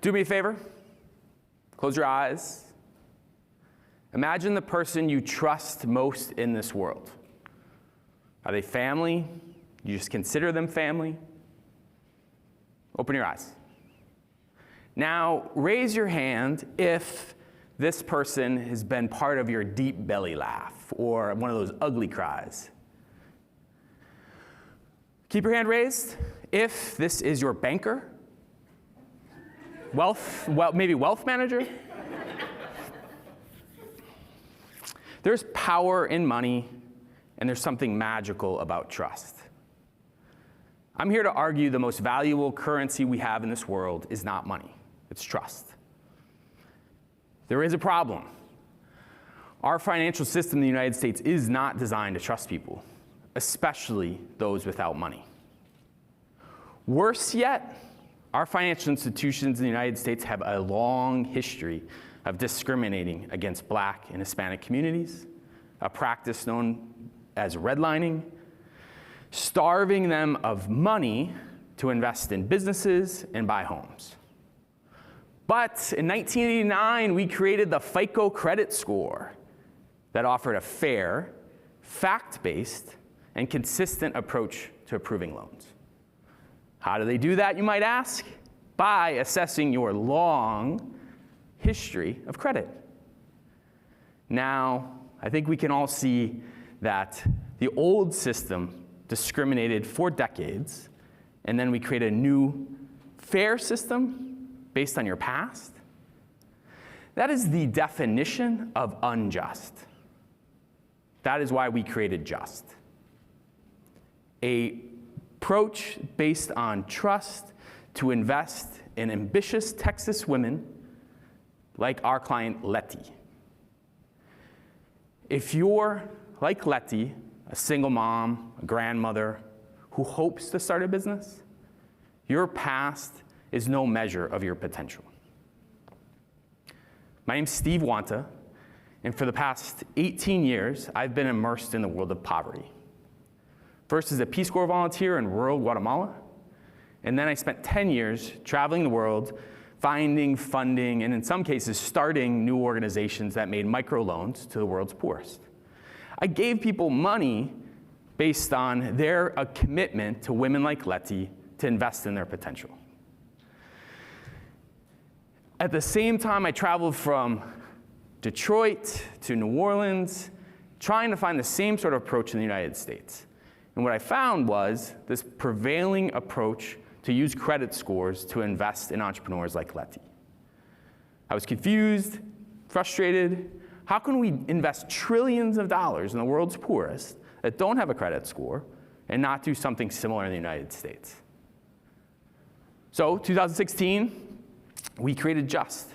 Do me a favor, close your eyes. Imagine the person you trust most in this world. Are they family? You just consider them family? Open your eyes. Now, raise your hand if this person has been part of your deep belly laugh or one of those ugly cries. Keep your hand raised if this is your banker, maybe wealth manager. There's power in money, and there's something magical about trust. I'm here to argue the most valuable currency we have in this world is not money, it's trust. There is a problem. Our financial system in the United States is not designed to trust people, especially those without money. Worse yet, our financial institutions in the United States have a long history of discriminating against Black and Hispanic communities, a practice known as redlining, starving them of money to invest in businesses and buy homes. But in 1989, we created the FICO credit score that offered a fair, fact-based, and consistent approach to approving loans. How do they do that, you might ask? By assessing your long history of credit. Now, I think we can all see that the old system discriminated for decades, and then we create a new fair system based on your past. That is the definition of unjust. That is why we created Just. An approach based on trust to invest in ambitious Texas women like our client Letty. If you're like Letty, a single mom, a grandmother who hopes to start a business, your past is no measure of your potential. My name's Steve Wanta, and for the past 18 years, I've been immersed in the world of poverty. First as a Peace Corps volunteer in rural Guatemala, and then I spent 10 years traveling the world, finding, funding, and in some cases starting new organizations that made microloans to the world's poorest. I gave people money based on their commitment to women like Letty to invest in their potential. At the same time, I traveled from Detroit to New Orleans, trying to find the same sort of approach in the United States. And what I found was this prevailing approach to use credit scores to invest in entrepreneurs like Letty. I was confused, frustrated. How can we invest trillions of dollars in the world's poorest that don't have a credit score and not do something similar in the United States? So, 2016, we created Just.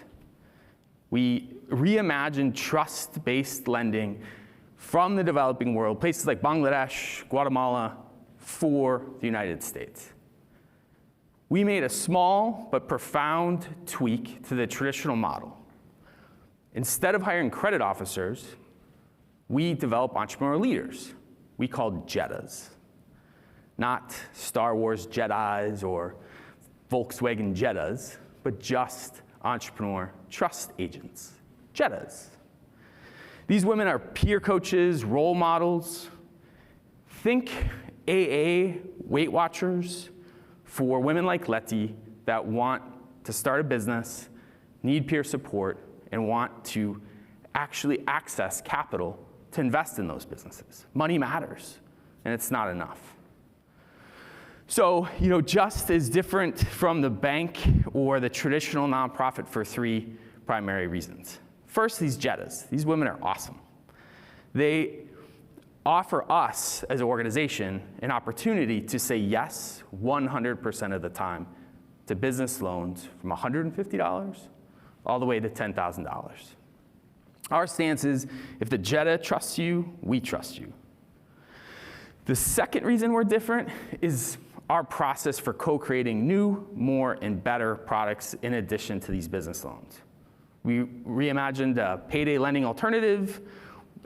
We reimagined trust-based lending from the developing world, places like Bangladesh, Guatemala, for the United States. We made a small but profound tweak to the traditional model. Instead of hiring credit officers, we develop entrepreneur leaders. We called Jettas. Not Star Wars Jedis or Volkswagen Jettas, but just entrepreneur trust agents, Jettas. These women are peer coaches, role models. Think AA Weight Watchers for women like Letty that want to start a business, need peer support, and want to actually access capital to invest in those businesses. Money matters, and it's not enough. So, Just is different from the bank or the traditional nonprofit for three primary reasons. First, these Jettas. These women are awesome. They offer us, as an organization, an opportunity to say yes 100% of the time to business loans from $150 all the way to $10,000. Our stance is, if the Jetta trusts you, we trust you. The second reason we're different is our process for co-creating new, more, and better products in addition to these business loans. We reimagined a payday lending alternative.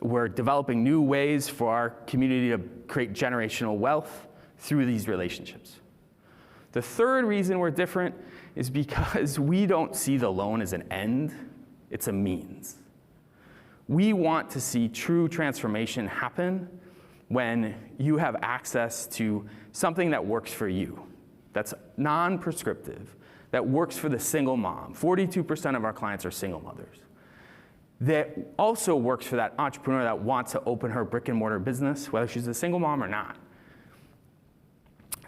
We're developing new ways for our community to create generational wealth through these relationships. The third reason we're different is because we don't see the loan as an end, it's a means. We want to see true transformation happen when you have access to something that works for you, that's non-prescriptive, that works for the single mom. 42% of our clients are single mothers. That also works for that entrepreneur that wants to open her brick and mortar business, whether she's a single mom or not.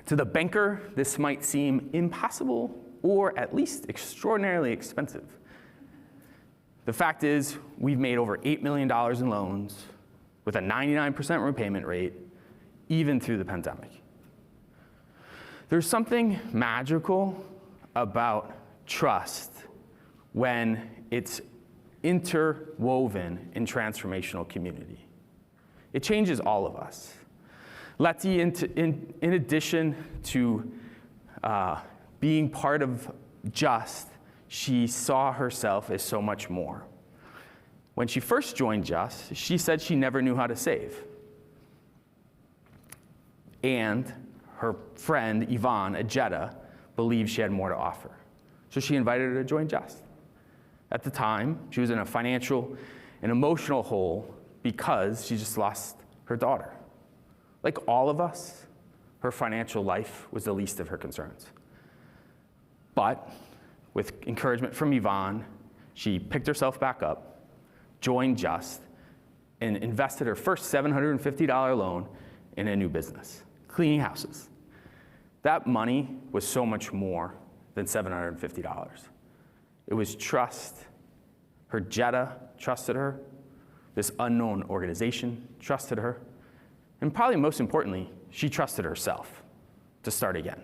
To the banker, this might seem impossible or at least extraordinarily expensive. The fact is, we've made over $8 million in loans with a 99% repayment rate, even through the pandemic. There's something magical about trust when it's interwoven in transformational community. It changes all of us. Letty, in addition to being part of Just, she saw herself as so much more. When she first joined Just, she said she never knew how to save. And her friend, Yvonne, a Jetta, believed she had more to offer. So she invited her to join Just. At the time, she was in a financial and emotional hole because she just lost her daughter. Like all of us, her financial life was the least of her concerns. But with encouragement from Yvonne, she picked herself back up, joined Just, and invested her first $750 loan in a new business, cleaning houses. That money was so much more than $750. It was trust. Her Jetta trusted her. This unknown organization trusted her. And probably most importantly, she trusted herself to start again.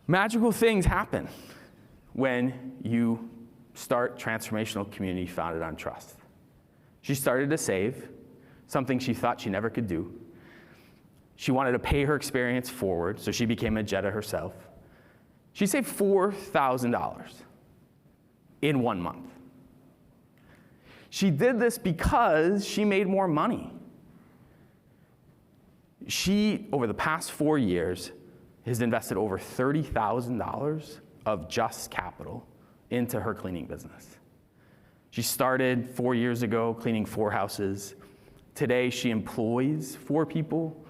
Magical things happen when you start transformational community founded on trust. She started to save, something she thought she never could do. She wanted to pay her experience forward, so she became a Jetta herself. She saved $4,000 in 1 month. She did this because she made more money. She, over the past 4 years, has invested over $30,000 of Just capital into her cleaning business. She started 4 years ago cleaning 4 houses. Today, she employs 4 people,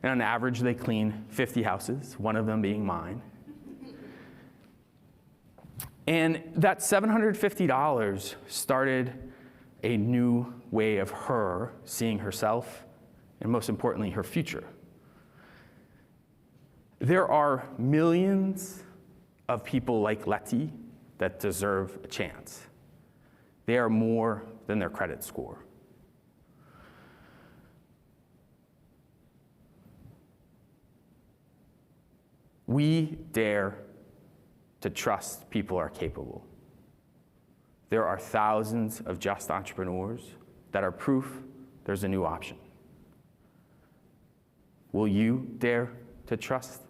and on average, they clean 50 houses, one of them being mine. And that $750 started a new way of her seeing herself, and most importantly, her future. There are millions of people like Letty that deserve a chance. They are more than their credit score. We dare to trust people are capable. There are thousands of Just entrepreneurs that are proof there's a new option. Will you dare to trust?